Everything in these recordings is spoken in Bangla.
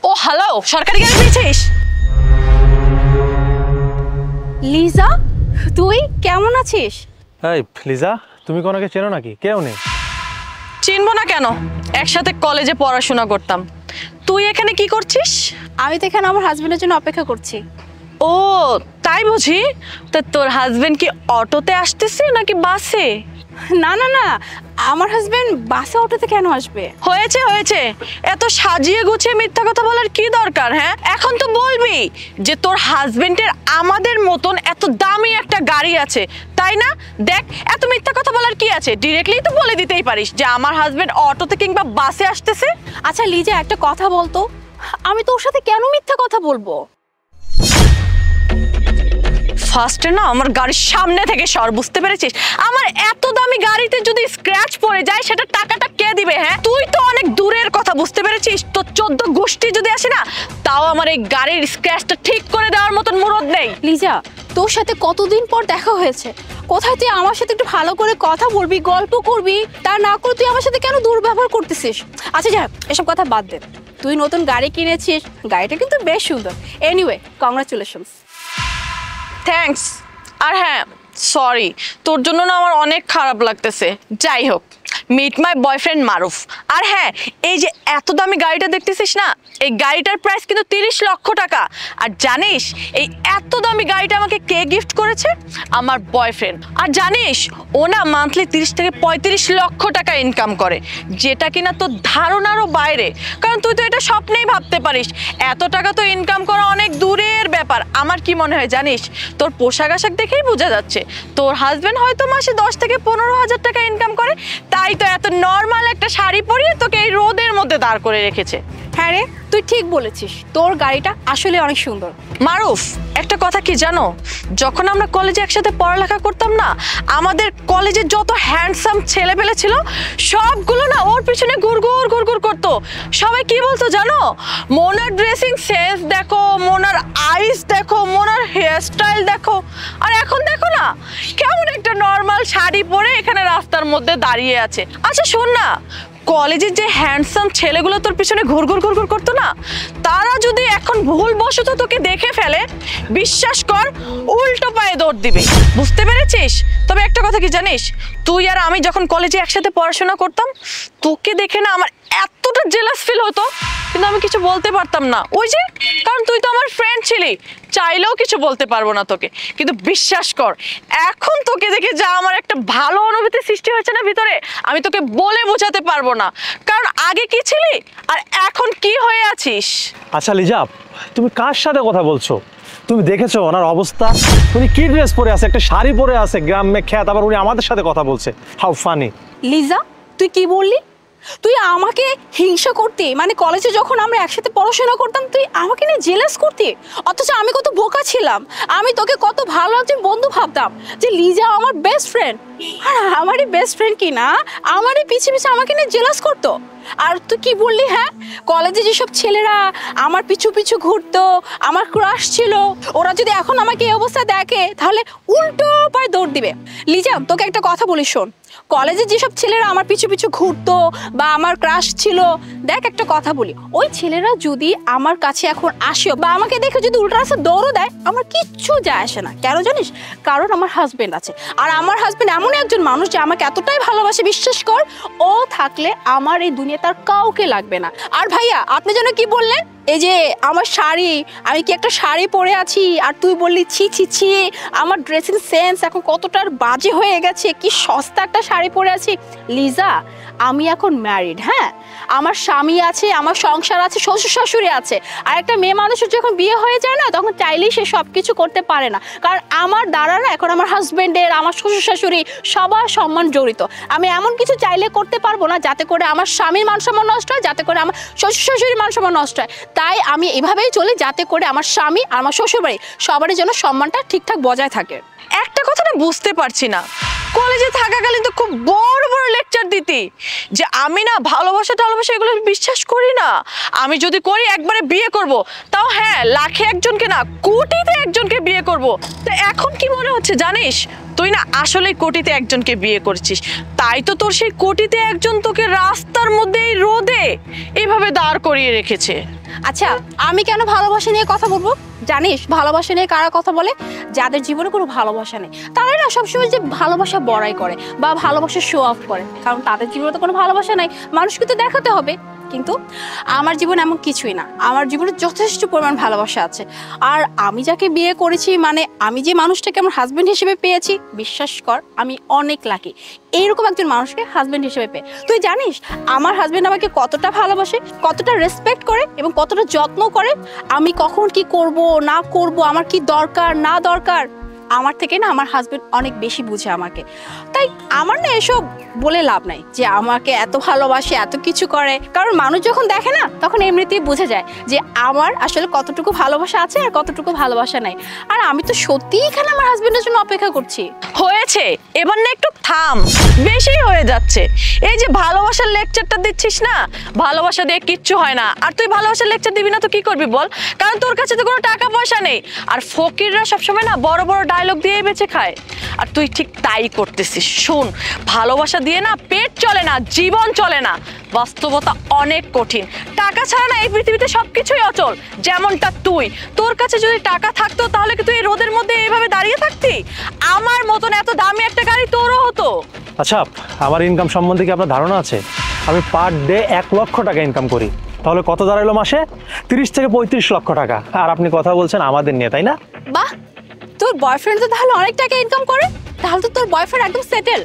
ও হ্যালো, সরকারি গাড়ি পেয়েছিস? লিজা, তুই কেমন আছিস? এই লিজা, তুমি কোনাকে চেনো নাকি? কে উনি? চিনবো না কেন, একসাথে কলেজে পড়াশোনা করতাম। তুই এখানে কি করছিস? আমি তো এখানে আমার হাজবেন্ডের জন্য অপেক্ষা করছি। ও তাই বুঝি। তা তোর হাজবেন্ড কি অটোতে আসতেছে নাকি বাসে? না না না, আমার হাজবেন্ড বাসে অটোতে কেন আসবে? হয়েছে হয়েছে, এত সাজিয়ে গুছিয়ে মিথ্যা কথা বলার কি দরকার? হ্যাঁ, এখন তো বলবি যে তোর হাজবেন্ডের আমাদের মতন এত দামি একটা গাড়ি আছে, তাই না? দেখ, এত মিথ্যা কথা বলার কি আছে? ডিরেক্টলি তো বলে দিতেই পারিস যে আমার হাজবেন্ড অটোতে কিংবা বাসে আসতেছে। আচ্ছা লিজা, একটা কথা বলতো, আমি তোর সাথে কেন মিথ্যা কথা বলবো? ফার্স্টে না আমার গাড়ির সামনে থেকে সর, বুঝতে পেরেছিস? আমার এত দামি গাড়িতে যদি স্ক্র্যাচ পড়ে যায় সেটা টাকাটা কে দিবে? হ্যাঁ, তুই তো অনেক দূরের কথা, বুঝতে পেরেছিস? তো 14 গোষ্ঠী যদি আসে না, তাও আমার এই গাড়ির স্ক্র্যাচটা ঠিক করে দেওয়ার মতন মুরদ নেই। লিজা, তোর সাথে কতদিন পর দেখা হয়েছে, কোথায় তুই আমার সাথে একটু ভালো করে কথা বলবি, গল্প করবি, তা না করে তুই আমার সাথে কেন দুর্ব্যবহার করতেছিস? আচ্ছা যাক, এসব কথা বাদ দে। তুই নতুন গাড়ি কিনেছিস, গাড়িটা কিন্তু বেশ সুন্দর। Anyway, congratulations. থ্যাঙ্কস। আর হ্যাঁ, সরি, তোর জন্য না আমার অনেক খারাপ লাগতেছে। যাই হোক, মিট মাই বয়ফ্রেন্ড মারুফ। আর হ্যাঁ, এই যে এত দামি গাড়িটা দেখতেছিস না, এই গাড়িটার প্রাইস কিন্তু 30 লক্ষ টাকা। আর জানিস এই এত দামি গাড়িটা আমাকে কে গিফট করেছে? আমার বয়ফ্রেন্ড। আর জানিস ও না মান্থলি 30 থেকে 35 লক্ষ টাকা ইনকাম করে, যেটা কিনা তোর ধারণারও বাইরে। কারণ তুই তো এটা স্বপ্নেই ভাবতে পারিস, এত টাকা তো ইনকাম করা অনেক দূরের ব্যাপার। আমার কি মনে হয় জানিস, তোর পোশাক আশাক দেখেই বোঝা যাচ্ছে তোর হাজবেন্ড হয়তো মাসে 10 থেকে 15,000 টাকা ইনকাম করে, তাই তো এত নর্মাল একটা শাড়ি পরিয়ে তোকে এই রোদের মধ্যে দাঁড় করে রেখেছে। হ্যাঁ রে, তুই ঠিক বলেছিস, তোর গাড়িটা আসলে অনেক সুন্দর। মারুফ, একটা কথা কি জানো, যখন আমরা কলেজে একসাথে পড়ালেখা করতাম না, আমাদের কলেজে যত হ্যান্ডসাম ছেলেপেলে ছিল সবগুলো না ওর পিছনে গুড়গুড় গুড়গুড় করতো। সবাই কি বলতো জানো? মোনার ড্রেসিং সেন্স দেখো, মোনার আইস দেখো, মোনার হেয়ার স্টাইল দেখো। আর এখন দেখো না, কেমন একটা নর্মাল শাড়ি পরে এখানে রাস্তার মধ্যে দাঁড়িয়ে আছে। আচ্ছা শোন না, কলেজের যে হ্যান্ডসাম ছেলেগুলো তোর পিছনে ঘুরঘুর ঘুরঘুর করতো না, তারা যদি এখন ভুলবশত তোকে দেখে ফেলে, বিশ্বাস কর উল্টো পায়ে দৌড় দিবে, বুঝতে পেরেছিস? তবে একটা কথা কি জানিস, তুই আর আমি যখন কলেজে একসাথে পড়াশোনা করতাম, তোকে দেখে না আমার এতটা জেলাস ফিল হতো, কিন্তু আমি কিছু বলতে পারতাম না। ওই যে, কারণ তুই তো আমার ফ্রেন্ড ছিলি, চাইলেও কিছু বলতে পারবো না তোকে। কিন্তু বিশ্বাস কর, এখন তোকে দেখে যা আমার একটা ভালো অনুভূতি সৃষ্টি হয়েছে না ভিতরে, আমি তোকে বলে বোঝাতে পারবো না। কারণ আগে কি ছিলি আর এখন কি হয়ে আছিস। আচ্ছা লিজা, তুমি কার সাথে কথা বলছো? তুমি দেখেছো ওনার অবস্থা? উনি কি ড্রেস পরে আছে? একটা শাড়ি পরে আছে, গ্রামে খ্যাত, আবার উনি আমাদের সাথে কথা বলছে। How funny. লিজা, তুই কি বললি? তুই আমাকে হিংসা করতি? মানে কলেজে যখন আমরা একসাথে পড়াশোনা করতাম তুই আমাকে নিয়ে জেলাস করতি? অথচ আমি কত বোকা ছিলাম, আমি তোকে কত ভালো একজন বন্ধু ভাবতাম, যে লিজা আমার বেস্ট ফ্রেন্ড। আর আমারই বেস্ট ফ্রেন্ড কি না, আমারই পিছে পিছে আমাকে নিয়ে জেলাস করতো। আর তুই কি বললি? হ্যাঁ, কলেজে যেসব ছেলেরা আমার পিছু পিছু ঘুরতো, আমার ক্রাশ ছিল, ওরা যদি এখন আমাকে এই অবস্থা দেখে তাহলে উল্টো পায়ে দৌড় দিবে। লিজা, তোকে একটা কথা বলি শোন, কলেজে যেসব ছেলেরা আমার পিছু পিছু ঘুরতো বা আমার ক্রাশ ছিল, দেখ একটা কথা বলি, ওই ছেলেরা যদি আমার কাছে এখন আসে বা আমাকে দেখে যদি উল্টা রাস্তা দৌড়ও দেয়, আমার কিচ্ছু যায় আসে না। কেন জানিস? কারণ আমার হাজবেন্ড আছে। আর আমার হাজবেন্ড এমন একজন মানুষ যে আমাকে এতটাই ভালোবাসে, বিশ্বাস কর, ও থাকলে আমার এই দুনিয়া তার কাউকে লাগবে না। আর ভাইয়া, আপনি যেন কি বললেন, এই যে আমার শাড়ি, আমি কি একটা শাড়ি পরে আছি আর তুই বললি ছি ছি ছি, আমার ড্রেসিং সেন্স এখন কতটার বাজে হয়ে গেছে, কি সস্তা একটা শাড়ি পরে আছি। লিজা, আমি এখন ম্যারিড, হ্যাঁ, আমার স্বামী আছে, আমার সংসার আছে, শ্বশুর শাশুড়ি আছে। আর একটা মেয়ে মানুষের যখন বিয়ে হয়ে যায় না, তখন চাইলেই সে সব কিছু করতে পারে না। কারণ আমার দ্বারা না এখন আমার হাজবেন্ডের, আমার শ্বশুর শাশুড়ি সবার সম্মান জড়িত। আমি এমন কিছু চাইলে করতে পারবো না যাতে করে আমার স্বামীর মান সম্মান নষ্ট হয়, যাতে করে আমার শ্বশুর শাশুড়ির মান সম্মান নষ্ট হয়। তাই আমি এভাবেই চলি, যাতে করে আমার স্বামী আর আমার শ্বশুরবাড়ি সবারই যেন সম্মানটা ঠিকঠাক বজায় থাকে। একটা কথা না বুঝতে পারছি না, কলেজে থাকাকালীন তো খুব বড় বড় লেকচার দিতি যে আমি না ভালোবাসা এগুলো বিশ্বাস করি না, আমি যদি করি একবারে বিয়ে করব, তাও হ্যাঁ লাখে একজনকে না কোটিতে একজনকে বিয়ে করব। তো এখন কি মনে হচ্ছে জানিস, তুই না আসলে কোটিতে একজনকে বিয়ে করেছিস, তাই তো তোর সেই কোটিতে একজন তোকে রাস্তার মধ্যে এই রোদে এইভাবে দাঁড় করিয়ে রেখেছে। আচ্ছা, আমি কেন ভালোবাসা নিয়ে কথা বলবো? জানিস ভালোবাসা নিয়ে কারা কথা বলে? যাদের জীবনে কোনো ভালোবাসা নেই, তারাই না সবসময় যে ভালোবাসা বড়াই করে বা ভালোবাসা শো অফ করে, কারণ তাদের জীবনে তো কোনো ভালোবাসা নাই, মানুষকে তো দেখাতে হবে। কিন্তু আমার জীবনে এমন কিছুই না, আমার জীবনে যথেষ্ট পরিমাণ ভালোবাসা আছে। আর আমি যাকে বিয়ে করেছি, মানে আমি যে মানুষটাকে আমার হাজবেন্ড হিসেবে পেয়েছি, বিশ্বাস কর আমি অনেক লাকি এইরকম একজন মানুষকে হাজবেন্ড হিসেবে পেয়ে। তুই জানিস আমার হাজবেন্ড আমাকে কতটা ভালোবাসে, কতটা রেসপেক্ট করে এবং কতটা যত্ন করে। আমি কখন কি করব না করব, আমার কি দরকার না দরকার, আমার থেকে না আমার হাজবেন্ড অনেক বেশি বুঝে আমাকে। তাই আমার না এসব বলে লাভ নাই যে আমাকে এত ভালোবাসে এত কিছু করে, কারণ মানুষ যখন দেখে না তখন এমনিতেই বুঝে যায় যে আমার আসলে কতটুকু ভালোবাসা আছে আর কতটুকু ভালোবাসা নাই। আর আমি তো সত্যিই এখানে আমার হাজবেন্ডের জন্য অপেক্ষা করছি। হয়েছে, এবার না একটু থাম, বেশি হয়ে যাচ্ছে। এই যে ভালোবাসার লেকচারটা দিচ্ছিস না, ভালোবাসা দিয়ে কিচ্ছু হয় না। আর তুই ভালোবাসার লেকচার দিবি না তো কি করবি বল, কারণ তোর কাছে তো কোনো টাকা পয়সা নেই। আর ফকিররা সবসময় না বড় বড় ডায়লগ দিয়ে বেঁচে খায়, আর তুই ঠিক তাই করতেছিস। শোন, ভালোবাসা দিয়ে না পেট চলে না, জীবন চলে না। বাস্তবতা অনেক কঠিন, টাকা ছাড়া না এই পৃথিবীতে সবকিছুই অচল। যেমনটা তুই, তোর কাছে যদি টাকা থাকতো তাহলে কি তুই এই রোদের মধ্যে এইভাবে দাঁড়িয়ে থাকতি? আমার মতন এত দামি একটা গাড়ি তোরও হতো। আচ্ছা, আমার ইনকাম সম্বন্ধে কি আপনার ধারণা আছে? আমি পার ডে 1 লক্ষ টাকা ইনকাম করি, তাহলে কত দাঁড়ালো মাসে? 30 থেকে 35 লক্ষ টাকা। আর আপনি কথা বলছেন আমাদের নিয়ে, তাই না? বাহ, তোর বয়ফ্রেন্ড তো তাহলে অনেক টাকা ইনকাম করে, তাহলে তো তোর বয়ফ্রেন্ড একদম সেটেল।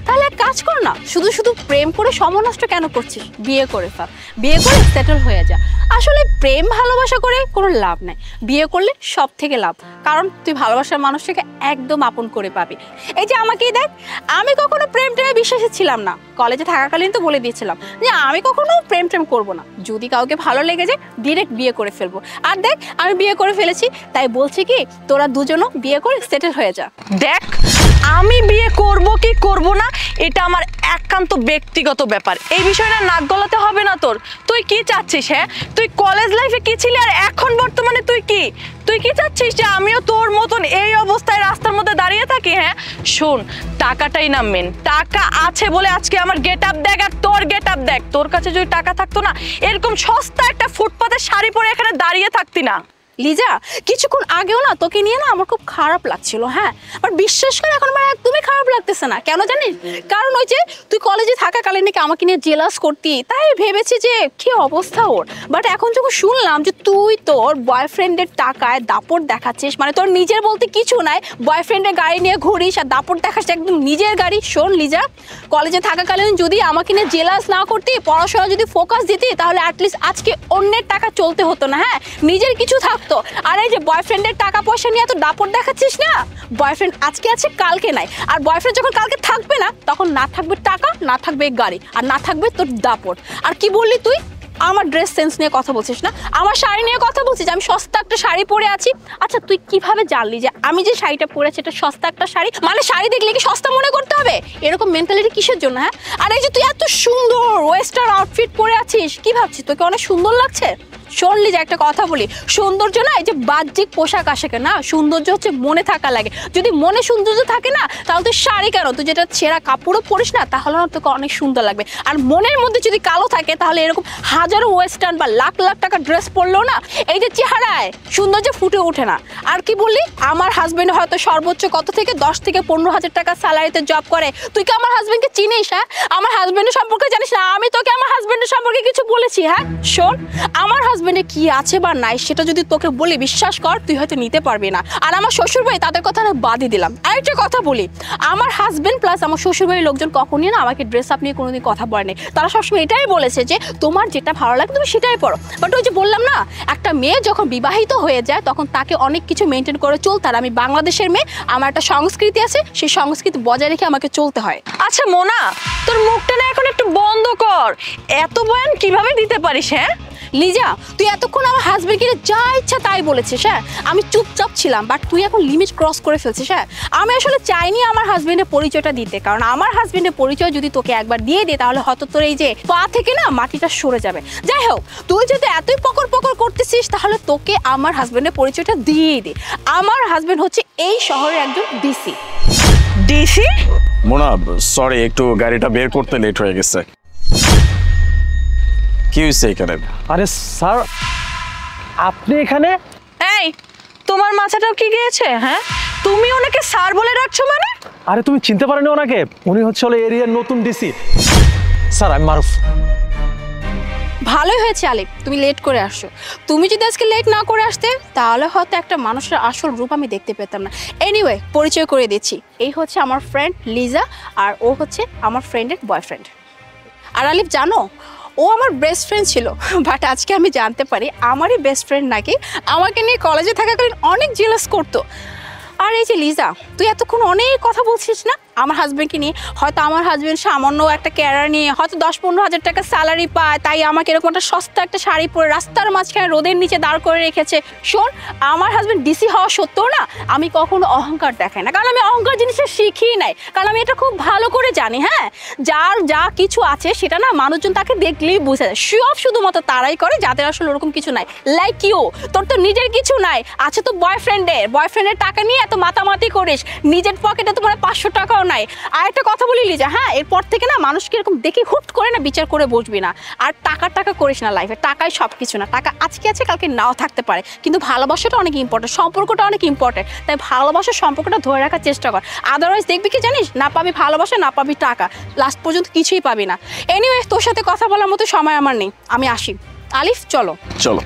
তাহলে এক কাজ কর না, শুধু শুধু প্রেম করে সময় নষ্ট কেন করছিস? বিয়ে করে ফেল, বিয়ে করে সেটেল হয়ে যা। আসলে প্রেম ভালোবাসা করে কোনো লাভ নাই, বিয়ে করলে সব থেকে লাভ, কারণ তুই ভালোবাসার মানুষটাকে একদম আপন করে পাবি। এই যে আমাকেই দেখ, আমি কখনো প্রেম টেমে বিশ্বাসী ছিলাম না। কলেজে থাকাকালীন তো বলে দিয়েছিলাম যে আমি কখনো প্রেম টেম করবো না, যদি কাউকে ভালো লেগে যায় ডিরেক্ট বিয়ে করে ফেলবো। আর দেখ আমি বিয়ে করে ফেলেছি, তাই বলছি কি তোরা দুজনও বিয়ে করে সেটেল হয়ে যা। দেখ, আমি বিয়ে করব কি করব না এটা আমার একান্ত ব্যক্তিগত ব্যাপার, এই বিষয়টা নাক গলাতে হবে না তোর। তুই কি চাচ্ছিস? হ্যাঁ, তুই কলেজ লাইফে কি ছিলি আর এখন বর্তমানে তুই কি চাচ্ছিস যে আমিও তোর মতন এই অবস্থায় রাস্তার মধ্যে দাঁড়িয়ে থাকি? হ্যাঁ শোন, টাকাটাই না মেন, টাকা আছে বলে আজকে আমার গেট আপ দেখ আর তোর গেট আপ দেখ। তোর কাছে যদি টাকা থাকতো না, এরকম সস্তা একটা ফুটপাতে শাড়ি পরে এখানে দাঁড়িয়ে থাকতি না। লিজা, কিছুক্ষণ আগেও না তোকে নিয়ে না আমার খুব খারাপ লাগছিল, হ্যাঁ, আর বিশ্বাস করে এখন আমার একদমই খারাপ লাগতেছে না। কেন জানিস? কারণ ওই যে তুই কলেজে থাকাকালীন নাকি আমাকে নিয়ে জেলাস করতি, তাই ভেবেছি যে কি অবস্থা ওর। বাট এখন যখন শুনলাম যে তুই তোর বয়ফ্রেন্ডের টাকায় দাপট দেখাচ্ছিস, মানে তোর নিজের বলতে কিছু নাই, বয়ফ্রেন্ডের গাড়ি নিয়ে ঘুরিস আর দাপট দেখাচ্ছিস একদম নিজের গাড়ি। শোন লিজা, কলেজে থাকাকালীন যদি আমাকে নিয়ে জেলাস না করতি, পড়াশোনা যদি ফোকাস দিতি, তাহলে অ্যাটলিস্ট আজকে অন্যের টাকা চলতে হতো না, হ্যাঁ, নিজের কিছু থাকতো। আর এই যে বয়ফ্রেন্ডের টাকা পয়সা নিয়ে এত দাপট দেখাচ্ছিস না, বয়ফ্রেন্ড আজকে আছে কালকে নাই, আর বয়ফ্রেন্ড যখন কালকে থাকবে না তখন না থাকবে টাকা, না থাকবে গাড়ি, আর না থাকবে তোর দাপট। আর কি বললি তুই? আমার ড্রেস সেন্স নিয়ে কথা বলছিস না, আমার শাড়ি নিয়ে কথা বলছিস, আমি সস্তা একটা শাড়ি পরে আছি। আচ্ছা তুই কিভাবে জানলি যে আমি যে শাড়িটা পরেছি এটা সস্তা একটা শাড়ি? মানে শাড়ি দেখলে কি সস্তা মনে করতে হবে? এরকম মেন্টালিটি কিসের জন্য? হ্যাঁ, আর এই যে তুই এত সুন্দর ওয়েস্টার্ন আউটফিট পরে আছিস, কি ভাবছিস তোকে অনেক সুন্দর লাগছে? শুনলি যে একটা কথা বলি, সৌন্দর্য না এই যে বাহ্যিক পোশাক আশাকে না, সৌন্দর্য হচ্ছে মনে থাকা লাগে। যদি মনে সৌন্দর্য থাকে না, তাহলে তুই শাড়ি কেন, তুই যেটা ছেঁড়া কাপড়ও পরিস না, তাহলে না তোকে অনেক সুন্দর লাগবে। আর মনের মধ্যে যদি কালো থাকে, তাহলে এরকম হাজারো ওয়েস্টার্ন বা লাখ লাখ টাকা ড্রেস পরলেও না এই যে চেহারায় সৌন্দর্য ফুটে ওঠে না। আর কি বললি? আমার হাজবেন্ড হয়তো সর্বোচ্চ কত থেকে 10 থেকে 15,000 টাকা স্যালারিতে জব করে। তুই কি আমার হাজবেন্ডকে চিনিস? হ্যাঁ, আমার হাজবেন্ডের সম্পর্কে জানিস না? আমি তোকে আমার হাজবেন্ডের সম্পর্কে কিছু বলেছি? হ্যাঁ শোন, আমার হাজবেন্ডে কি আছে বা নাই সেটা যদি তোকে বলি, বিশ্বাস কর তুই হয়তো নিতে পারবি না। আর আমার শ্বশুর ভাই, তাদের কথা না বাদই দিলাম। আরেকটা কথা বলি, আমার হাজবেন্ড প্লাস আমার শ্বশুর বাড়ির লোকজন কখনই না আমাকে ড্রেস আপ নিয়ে কোনোদিন কথা বলেনি। তারা সবসময় এটাই বলেছে যে তোমার যেটা ভালো লাগে তুমি সেটাই পরো। বাট ওই যে বললাম না, একটা মেয়ে যখন বিবাহিত হয়ে যায় তখন তাকে অনেক কিছু মেনটেন করে চলতে, আর আমি বাংলাদেশের মেয়ে, আমার একটা সংস্কৃতি আছে, সেই সংস্কৃতি বজায় রেখে আমাকে চলতে হয়। আচ্ছা মোনা, তোর মুখটা না এখন একটু বন্ধ কর, এত বয়ান কিভাবে দিতে পারিস? হ্যাঁ লিজা, তুই এতক্ষণ আমার হাজবেন্ডকে যা ইচ্ছা তাই বলেছিস, হ্যাঁ আমি চুপচাপ ছিলাম, বাট তুই এখন লিমিট ক্রস করে ফেলছিস। হ্যাঁ আমি আসলে চাইনি আমার হাজবেন্ডের পরিচয়টা দিতে, কারণ আমার হাজবেন্ডের পরিচয় যদি তোকে একবার দিয়ে দে তাহলে হয়তো তোর এই যে পা থেকে না মাটিটা সরে যাবে। যাই হোক, তুই যদি এতই পকর পকর করতেছিস তাহলে তোকে আমার হাজবেন্ডের পরিচয়টা দিয়েই দে। আমার হাজবেন্ড হচ্ছে এই শহরের একজন ডিসি। ডিসি? মোনা সরি, একটু গাড়িটা বের করতে লেট হয়ে গেছে। কি হয়েছে এখানে? আরে স্যার, আপনি এখানে? এই, তোমার মাথাটাও কি গিয়েছে? হ্যাঁ, তুমি ওনাকে স্যার বলে ডাকছো মানে? আরে তুমি চিনতে পারেনি ওনাকে? উনি হচ্ছে হলো এরিয়ার নতুন ডিসি। স্যার আমি মারুফ। ভালোই হয়েছে আলিফ তুমি লেট করে আসছো। তুমি যদি আজকে লেট না করে আসতে তাহলে হয়তো একটা মানুষের আসল রূপ আমি দেখতে পেতাম না। এনিওয়ে, পরিচয় করে দিচ্ছি, এই হচ্ছে আমার ফ্রেন্ড লিজা, আর ও হচ্ছে আমার ফ্রেন্ডের বয়ফ্রেন্ড। আর আলিফ জানো, ও আমার বেস্ট ফ্রেন্ড ছিল, বাট আজকে আমি জানতে পারি আমারই বেস্ট ফ্রেন্ড নাকি আমাকে নিয়ে কলেজে থাকাকালীন অনেক জেলাস করতো। আর এই যে লিজা, তুই এতক্ষণ অনেক কথা বলছিস না আমার হাজব্যান্ডকে নিয়ে, হয়তো আমার হাজব্যান্ড সামান্য একটা ক্যারিয়ার নিয়ে হয়তো 10-15 হাজার টাকা স্যালারি পায়, তাই আমাকে এরকম একটা সস্তা একটা শাড়ি পরে রাস্তার মাঝখানে রোদের নিচে দাঁড় করে রেখেছে। শোন, আমার হাজব্যান্ড ডিসি হওয়া সত্ত্বেও না আমি কখনো অহংকার দেখাই না, কারণ আমি অহংকার জিনিসটা শিখি নাই, কারণ আমি এটা খুব ভালো করে জানি। হ্যাঁ, যার যা কিছু আছে সেটা না মানুষজন তাকে দেখলেই বোঝা যায়। শো অফ শুধুমাত্র তারাই করে যাদের আসলে ওরকম কিছু নাই, লাইক ইউ। তোর তো নিজের কিছু নাই, আছে তো বয়ফ্রেন্ডের টাকা নিয়ে এত মাতামাতি করিস, নিজের পকেটে তোমার 500 টাকাও নাই। আর একটা কথা বলি লিজা, হ্যাঁ এরপর থেকে না মানুষকে এরকম দেখে হুট করে না বিচার করে বসবি না। আর টাকা করিস না লাইফে, টাকাই সব কিছু না। টাকা আজকে আছে কালকে নাও থাকতে পারে, কিন্তু ভালোবাসাটা অনেক ইম্পর্টেন্ট, সম্পর্কটা অনেক ইম্পর্টেন্ট। তাই ভালোবাসার সম্পর্কটা ধরে রাখার চেষ্টা কর, আদারওয়াইজ দেখবি কি জানিস, না পাবি ভালোবাসা না পাবি টাকা, লাস্ট পর্যন্ত কিছুই পাবি না। এনিওয়ে, তোর সাথে কথা বলার মতো সময় আমার নেই, আমি আসি। আলিফ চলো। চলো।